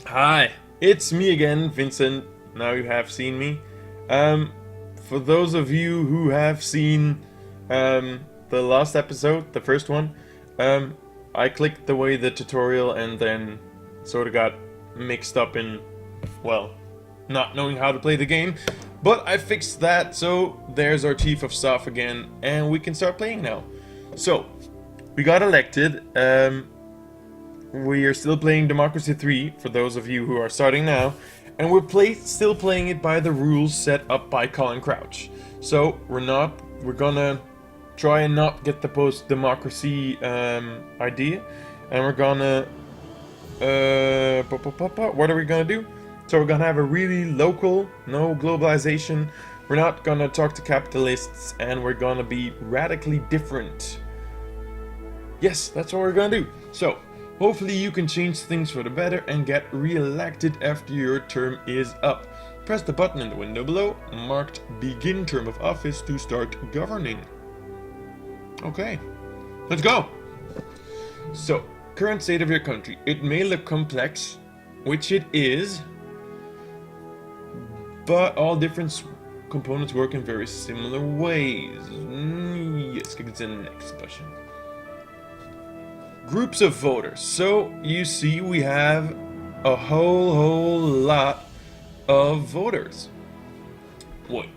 Hi, it's me again, Vincent. Now you have seen me. For those of you who have seen the last episode, the first one, I clicked away the tutorial and then sort of got mixed up in, well, not knowing how to play the game. But I fixed that, so there's our chief of staff again, and we can start playing now. So, we got elected. We are still playing Democracy 3, for those of you who are starting now, and we're still playing it by the rules set up by Colin Crouch. So, we're gonna try and not get the post-democracy idea, and we're gonna, what are we gonna do? So we're gonna have a really local, no globalization, we're not gonna talk to capitalists, and we're gonna be radically different. Yes, that's what we're gonna do. So, hopefully you can change things for the better and get re-elected after your term is up. Press the button in the window below, marked Begin Term of Office to start governing. Okay, let's go! So, current state of your country. It may look complex, which it is, but all different components work in very similar ways. Yes, click the next button. Groups of voters. So you see we have a whole lot of voters. Wait,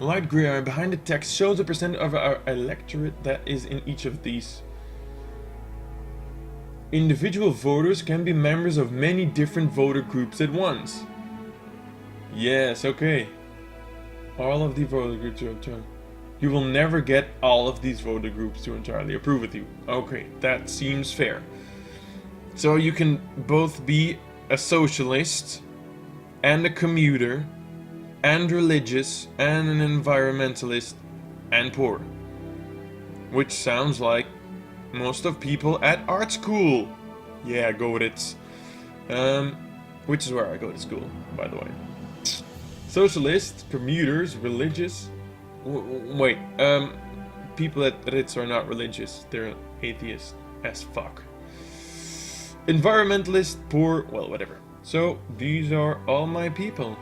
light gray area behind the text shows the percent of our electorate that is in each of these. Individual voters can be members of many different voter groups at once. Yes, okay. All of the voter groups are turned. You will never get all of these voter groups to entirely approve with you. Okay, that seems fair. So you can both be a socialist, and a commuter, and religious, and an environmentalist, and poor. Which sounds like most of people at art school. Yeah, go with it. Which is where I go to school, by the way. Socialists, commuters, religious. Wait, people at Ritz are not religious, they're atheists as fuck. Environmentalist, poor, well, whatever. So, these are all my people.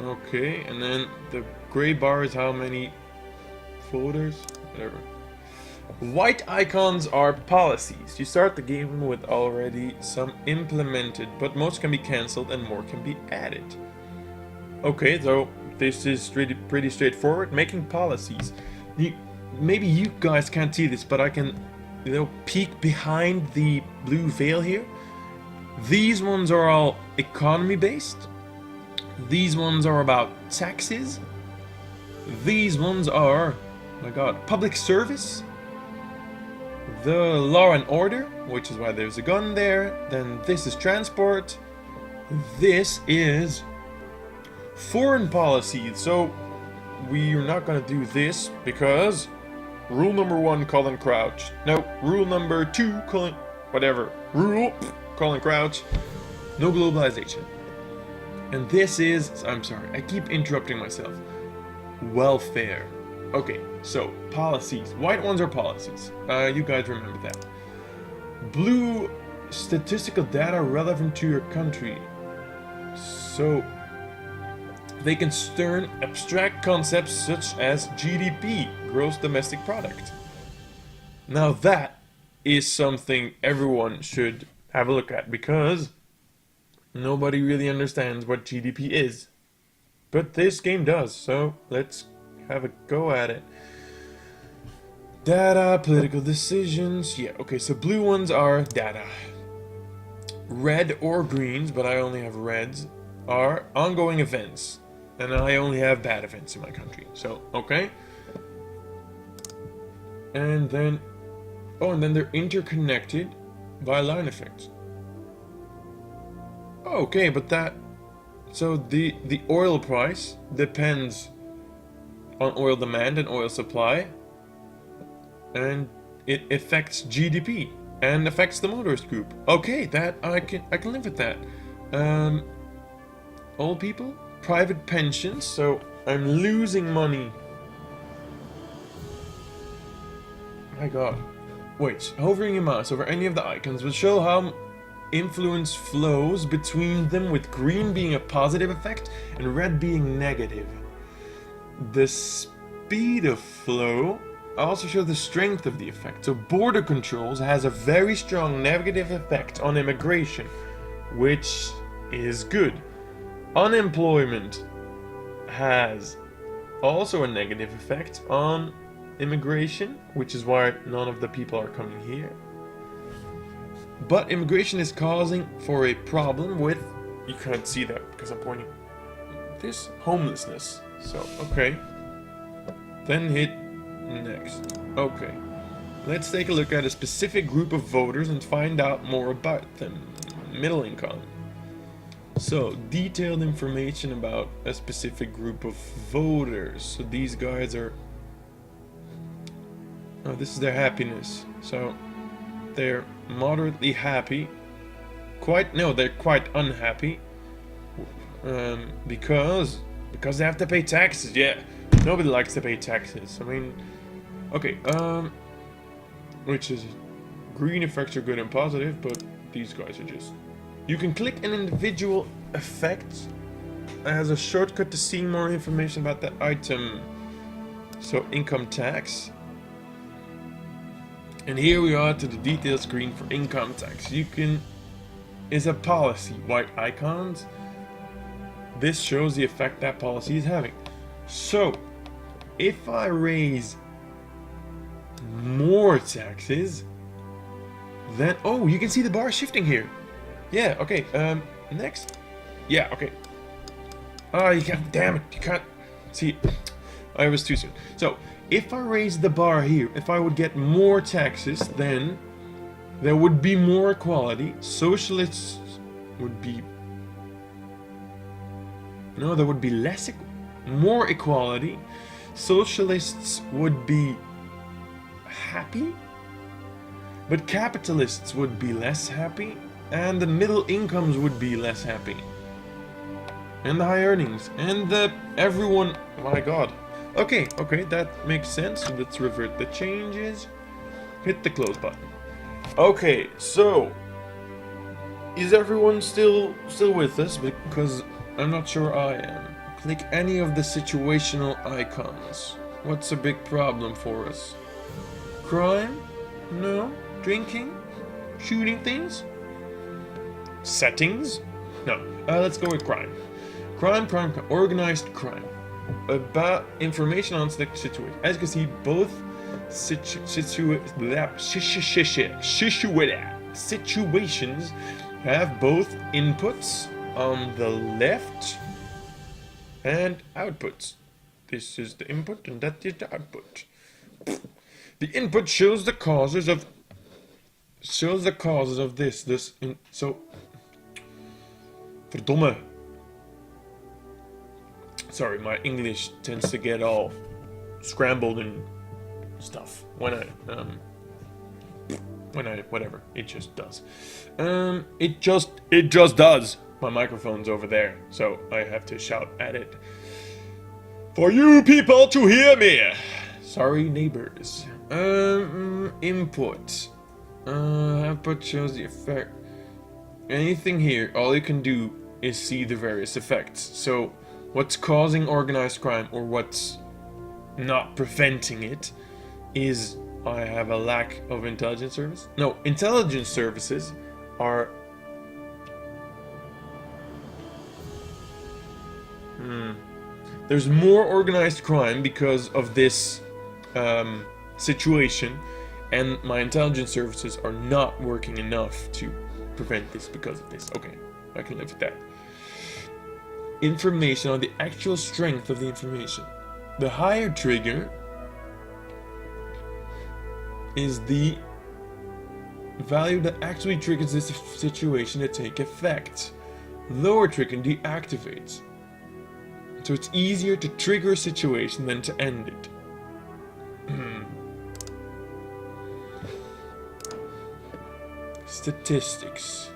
Okay, and then the gray bar is how many voters? Whatever. White icons are policies. You start the game with already some implemented, but most can be cancelled and more can be added. Okay, so this is pretty straightforward. Making policies. Maybe you guys can't see this, but I can, peek behind the blue veil here. These ones are all economy based. These ones are about taxes. These ones are, oh my god, public service. The law and order, which is why there's a gun there. Then this is transport. This is foreign policy. So we're not gonna do this because rule number 1, Colin Crouch. No, rule number 2, Colin, whatever. Rule, Colin Crouch. No globalization. And this is, I'm sorry, I keep interrupting myself. Welfare. Okay, so policies. White ones are policies. You guys remember that. Blue, statistical data relevant to your country. So they can stern abstract concepts such as GDP, gross domestic product. Now that is something everyone should have a look at, because nobody really understands what GDP is. But this game does, so let's have a go at it. Data, political decisions. Yeah, okay, so blue ones are data. Red or greens, but I only have reds, are ongoing events. And I only have bad events in my country. So, okay. And then, oh, and then they're interconnected by line effects. Okay, but that, so the oil price depends on oil demand and oil supply, and it affects GDP and affects the motorist group. Okay, that I can live with that. Old people, private pensions, so I'm losing money. My god. Wait, hovering your mouse over any of the icons will show how influence flows between them, with green being a positive effect and red being negative. The speed of flow also shows the strength of the effect. So border controls has a very strong negative effect on immigration, which is good. Unemployment has also a negative effect on immigration, which is why none of the people are coming here. But immigration is causing for a problem with, you can't see that because I'm pointing, this homelessness. So, okay. Then hit next. Okay. Let's take a look at a specific group of voters and find out more about them. Middle income. So, detailed information about a specific group of voters. So these guys are... Oh, this is their happiness. So, they're moderately happy. They're quite unhappy. Because they have to pay taxes. Yeah, nobody likes to pay taxes. I mean, okay. Which is, green effects are good and positive, but these guys are just... You can click an individual effect as a shortcut to seeing more information about that item. So income tax. And here we are to the detail screen for income tax. Is a policy, white icons. This shows the effect that policy is having. So, if I raise more taxes, then, oh, you can see the bar shifting here. Yeah, okay, next. Yeah, okay. Oh, you can't, damn it, you can't see. I was too soon. So, if I raise the bar here, if I would get more taxes, then there would be more equality. Socialists would be... No, there would be more equality. Socialists would be happy, but capitalists would be less happy, and the middle incomes would be less happy, and the high earnings, and everyone. Oh my God. Okay, that makes sense. So let's revert the changes. Hit the close button. Okay, so is everyone still with us? Because I'm not sure I am. Click any of the situational icons. What's a big problem for us? Crime? No. Drinking? Shooting things? Settings? No. Let's go with crime. Crime. Organized crime. About information on the situation. As you can see, both situations have both inputs on the left and outputs. This is the input and that is the output. The input shows the causes of this. So verdomme. Sorry, my English tends to get all scrambled and stuff when I whatever, it just does. It just does. My microphone's over there, so I have to shout at it for you people to hear me. Sorry, neighbors. Input. Output shows the effect. Anything here, all you can do is see the various effects. So, what's causing organized crime, or what's not preventing it, is I have a lack of intelligence service. No, intelligence services are... There's more organized crime because of this situation, and my intelligence services are not working enough to prevent this because of this. Okay, I can live with that. Information on the actual strength of the information. The higher trigger is the value that actually triggers this situation to take effect. Lower trigger deactivates. So it's easier to trigger a situation than to end it. Statistics.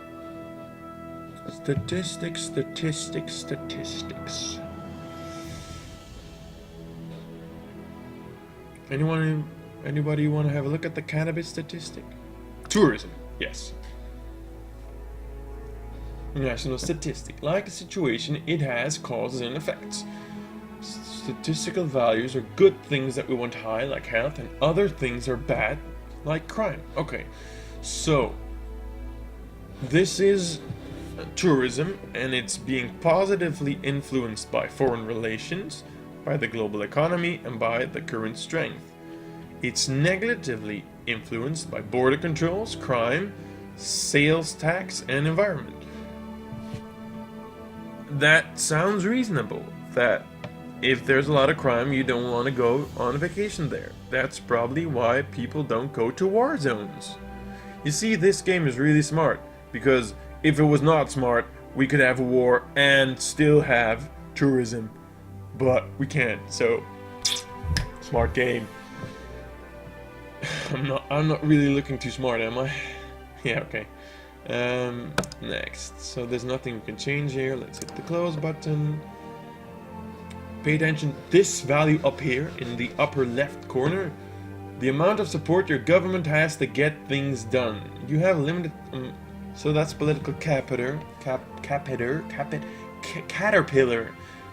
Anybody want to have a look at the cannabis statistic? Tourism, yes. national statistic. Like a situation, it has causes and effects. Statistical values are good things that we want high, like health, and other things are bad, like crime. Okay, so this is tourism, and it's being positively influenced by foreign relations, by the global economy, and by the current strength. It's negatively influenced by border controls, crime, sales tax, and environment. That sounds reasonable, that if there's a lot of crime, you don't want to go on vacation there. That's probably why people don't go to war zones. You see, this game is really smart, because if it was not smart, we could have a war and still have tourism. But we can't, so smart game. I'm not really looking too smart, am I? Yeah, okay. Next. So there's nothing we can change here. Let's hit the close button. Pay attention, this value up here in the upper left corner, the amount of support your government has to get things done. You have limited, so that's political caterpillar,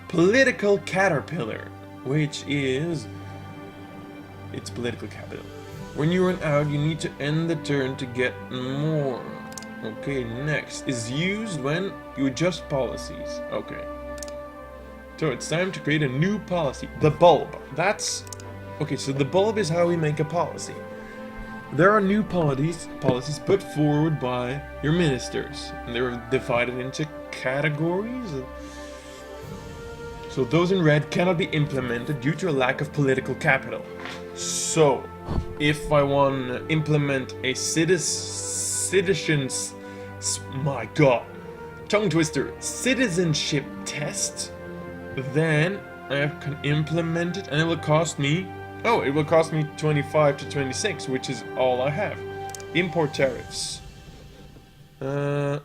political caterpillar, which is, it's political capital. When you run out, you need to end the turn to get more. Okay, next is used when you adjust policies. Okay. So it's time to create a new policy. The bulb. That's... Okay, so the bulb is how we make a policy. There are new policies put forward by your ministers. And they're divided into categories. So those in red cannot be implemented due to a lack of political capital. So, if I want to implement a citizens... My god. Tongue twister. Citizenship test... Then I can implement it, and it will cost me, it will cost me 25 to 26, which is all I have. Import tariffs. Okay,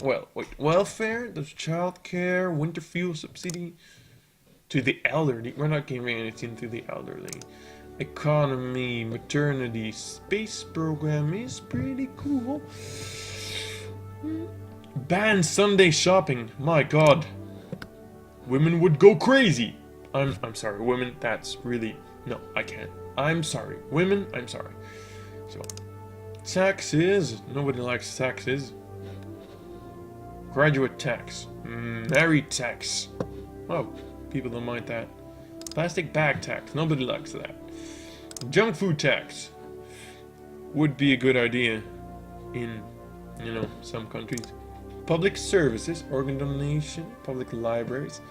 well, wait, welfare, there's childcare, winter fuel subsidy to the elderly. We're not giving anything to the elderly. Economy, maternity, space program is pretty cool. Ban Sunday shopping. My god. Women would go crazy. I'm sorry, women, that's really... No, I can't. I'm sorry. Women, I'm sorry. So, taxes. Nobody likes taxes. Graduate tax. Married tax. Oh, people don't mind that. Plastic bag tax. Nobody likes that. Junk food tax. Would be a good idea in, some countries. Public services, organ donation, public libraries.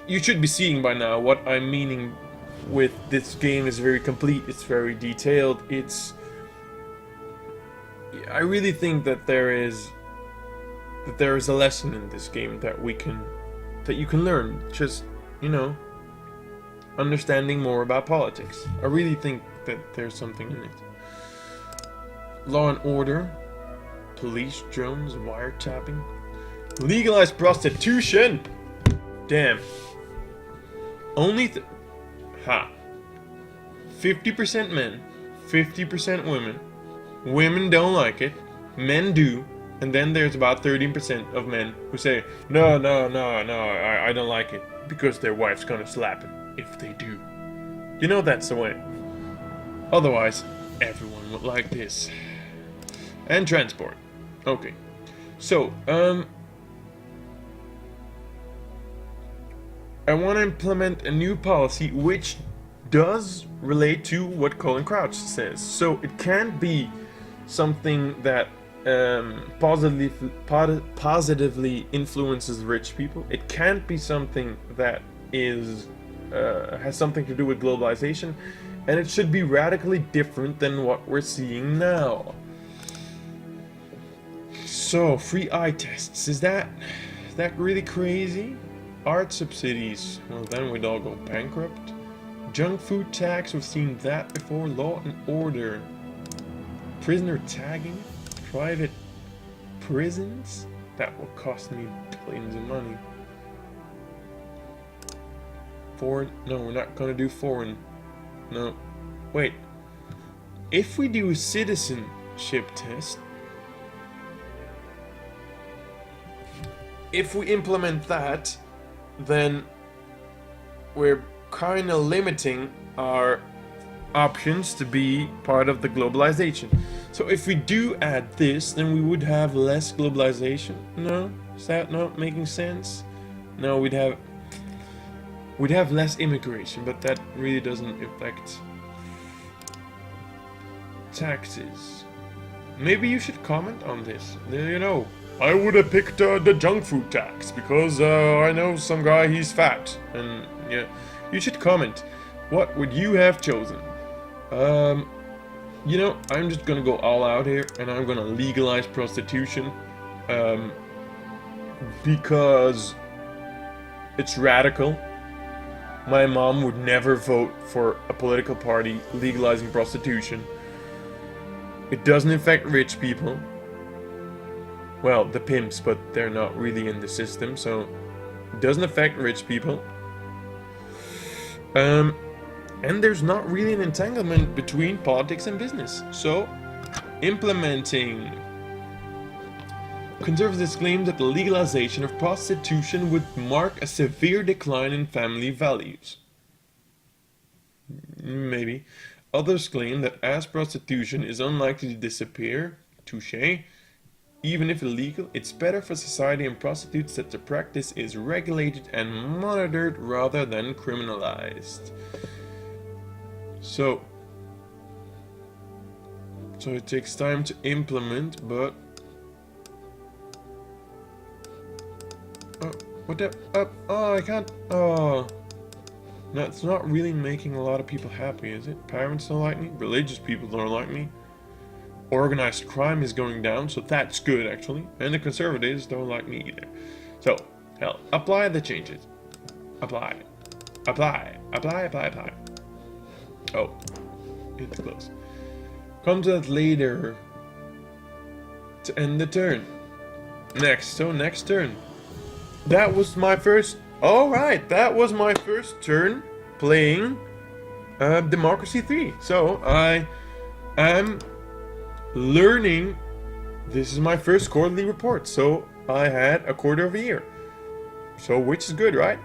You should be seeing by now what I'm meaning with this game is very complete, it's very detailed, I really think that there is a lesson in this game that you can learn, just, understanding more about politics. I really think that there's something in it. Law and order. Police drones, wiretapping. Legalize prostitution! Damn. Only 50% men, 50% women. Women don't like it. Men do. And then there's about 13% of men who say, no, I don't like it. Because their wife's gonna slap it if they do. That's the way. Otherwise, everyone would like this. And transport. Okay, so, I want to implement a new policy which does relate to what Colin Crouch says. So it can't be something that positively influences rich people. It can't be something that has something to do with globalization, and it should be radically different than what we're seeing now. So, free eye tests, is that really crazy? Art subsidies, well then we'd all go bankrupt. Junk food tax, we've seen that before. Law and order. Prisoner tagging. Private prisons. That will cost me billions of money. Foreign, no, we're not gonna do foreign. No, wait. If we do citizen ship test. If we implement that, then we're kind of limiting our options to be part of the globalization. So if we do add this, then we would have less globalization. No? Is that not making sense? No, we'd have less immigration, but that really doesn't affect taxes. Maybe you should comment on this. You know, I would have picked the junk food tax because I know some guy, he's fat, and yeah, you should comment. What would you have chosen? You know, I'm just gonna go all out here, and I'm gonna legalize prostitution, because it's radical. My mom would never vote for a political party legalizing prostitution. It doesn't affect rich people. Well, the pimps, but they're not really in the system, so it doesn't affect rich people. And there's not really an entanglement between politics and business. So, implementing. Conservatives claim that the legalization of prostitution would mark a severe decline in family values. Maybe. Others claim that as prostitution is unlikely to disappear, touché, even if illegal, it's better for society and prostitutes that the practice is regulated and monitored rather than criminalized. So it takes time to implement, but what the I can't. That's not really making a lot of people happy, is it? Parents don't like me, religious people don't like me, organized crime is going down, so that's good actually, and the conservatives don't like me either. So, hell, apply the changes. Apply. Oh, it's close. Come to that later to end the turn. Next turn. That was my first. Alright, that was my first turn playing Democracy 3. So I am learning. This is my first quarterly report. So I had a quarter of a year. So which is good, right?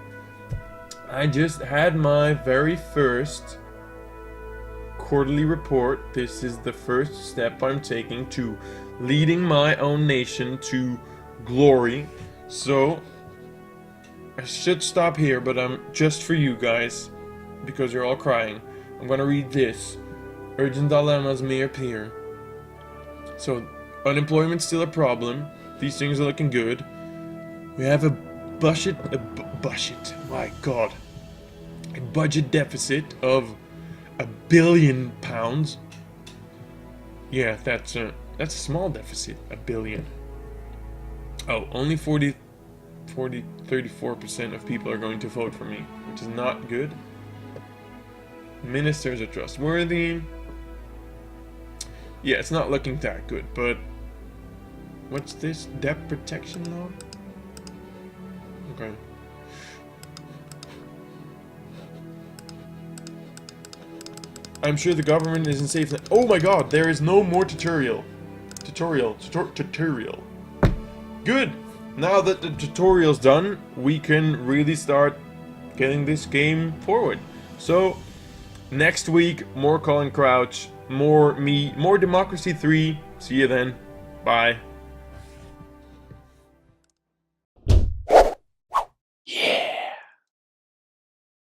I just had my very first quarterly report. This is the first step I'm taking to leading my own nation to glory. So I should stop here, but just for you guys, because you're all crying, I'm gonna read this. Urgent dilemmas may appear. So, unemployment's still a problem. These things are looking good. We have a budget, my god. A budget deficit of £1 billion. Yeah, that's a small deficit, $1 billion. Oh, only 34% of people are going to vote for me, which is not good. Ministers are trustworthy. Yeah, it's not looking that good, but what's this? Debt protection law? Okay. I'm sure the government isn't safe. Oh my god, there is no more tutorial. Good! Now that the tutorial's done, we can really start getting this game forward. So, next week, more Colin Crouch, more me, more Democracy 3. See you then. Bye.